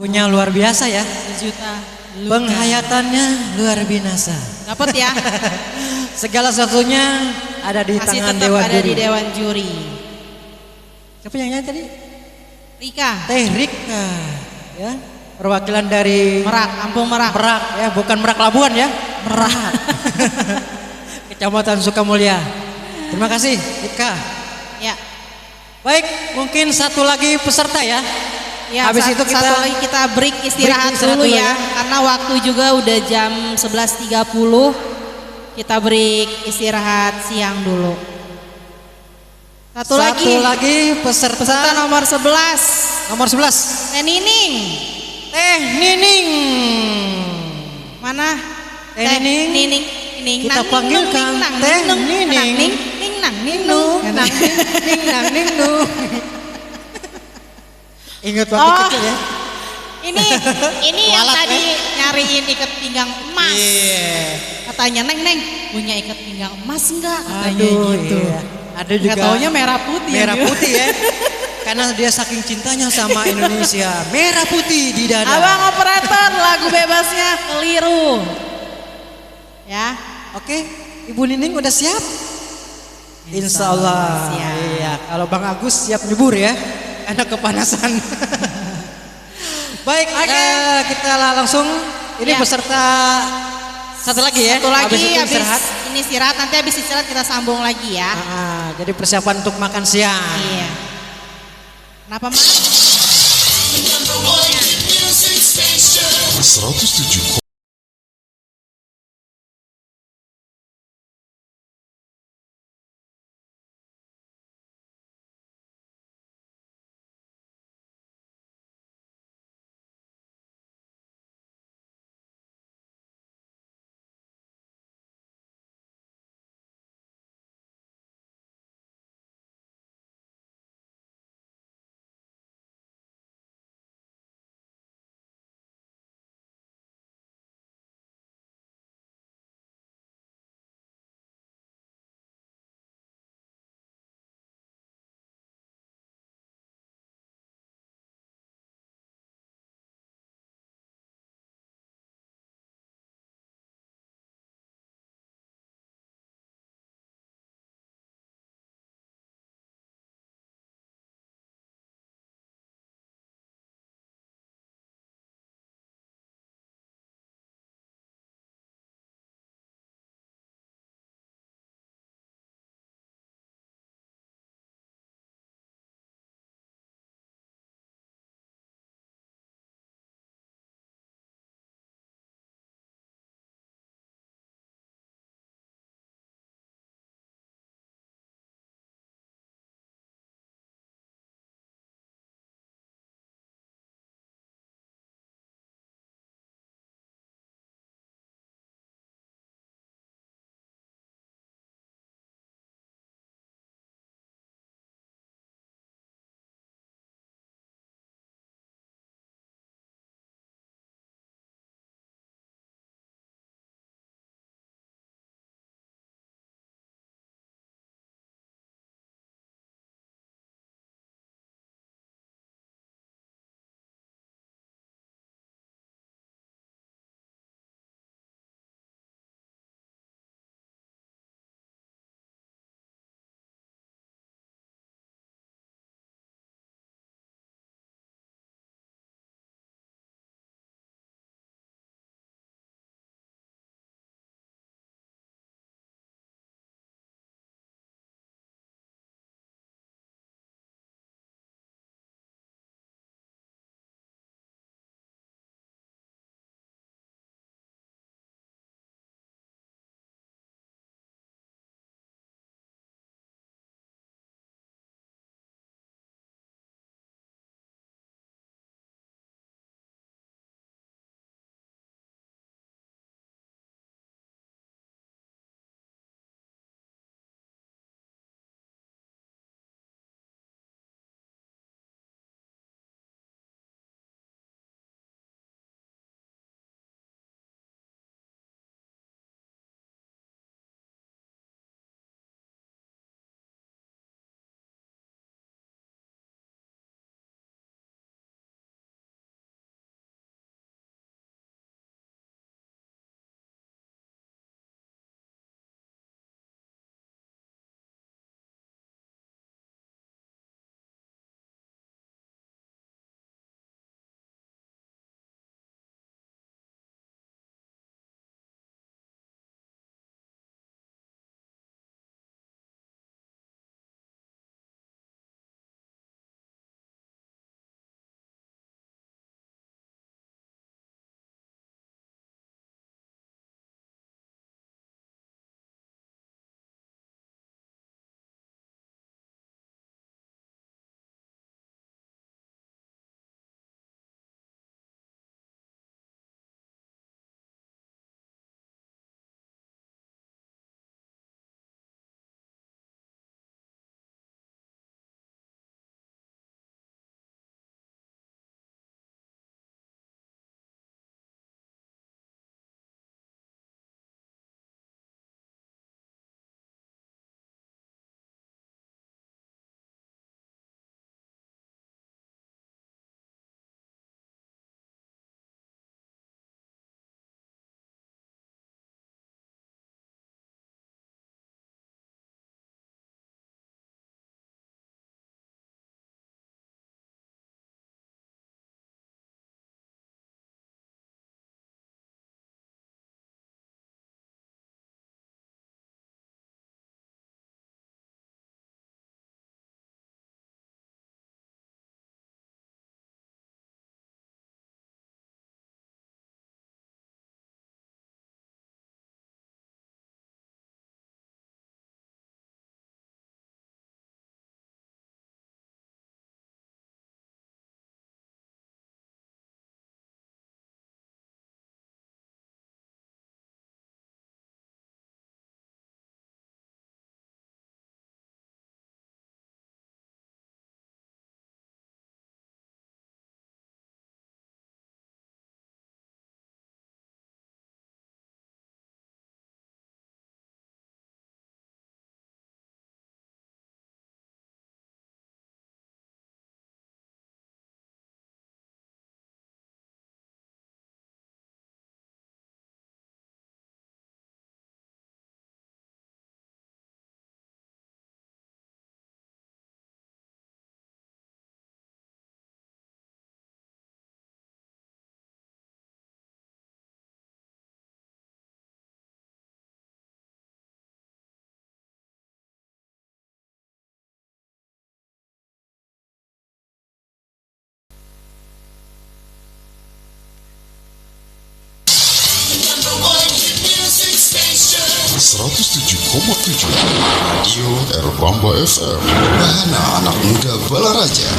Lagunya luar biasa ya. Sejuta luka. Penghayatannya luar binasa. Dapat ya. Segala sesuatunya ada di Masih tangan tetap Dewan ada Juri. di Dewan Juri. Siapa yang nyanyi tadi? Rika. Teh Rika. Ya, perwakilan dari Merak, Kampung Merak. Merak ya, bukan Merak Labuan ya. Merak. Kecamatan Sukamulya. Terima kasih Rika. Ya. Baik, mungkin satu lagi peserta ya. Ya, habis itu satu lagi kita break istirahat dulu ya, karena waktu juga udah jam 11.30. Kita break istirahat siang dulu. Satu lagi peserta nomor 11. Nomor 11. Teh Nining. Teh Nining. Mana? Teh Nining. Nining. Kita panggilkan Teh Nining. Ning nang ning nu. Nang ning nang ning nu. Ingat waktu kecil ya. Ini yang tadi nyariin ikat pinggang emas. Katanya Neng punya ikat pinggang emas enggak? Katanya gitu. Iya. Ada juga. Nggak taunya merah putih. Merah putih ya. Karena dia saking cintanya sama Indonesia. Merah putih di dada. Abang operator, lagu bebasnya keliru. Ya. Oke, Ibu Nining udah siap? Insya Allah. Siap. Iya, kalau Bang Agus siap nyebur ya. Anak kepanasan. Baik, kita langsung ini peserta satu lagi ya. Satu lagi habis istirahat. ini istirahat, nanti habis istirahat kita sambung lagi ya. Jadi persiapan untuk makan siang. Iya. Kenapa Mas? 107. 107,7 Radio Erbamba FM. Bahana anak muda Balaraja.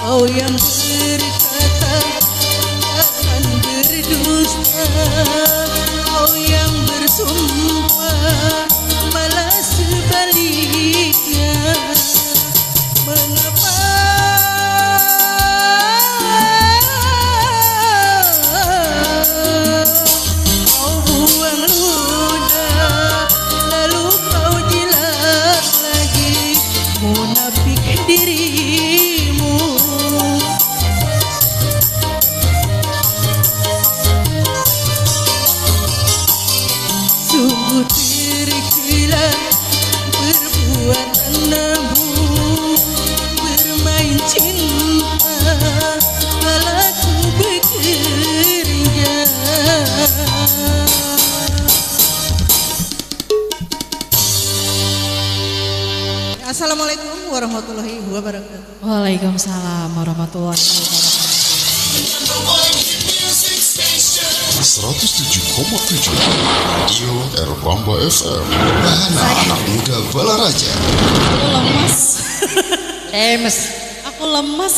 Kau yang berkata akan berdusta, kau yang bersumpah Assalamualaikum warahmatullahi wabarakatuh. Waalaikumsalam warahmatullahi wabarakatuh. 107,7 Radio Erbamba FM. Bahana anak muda Balaraja. Aku lemes. Lemes. Aku lemes.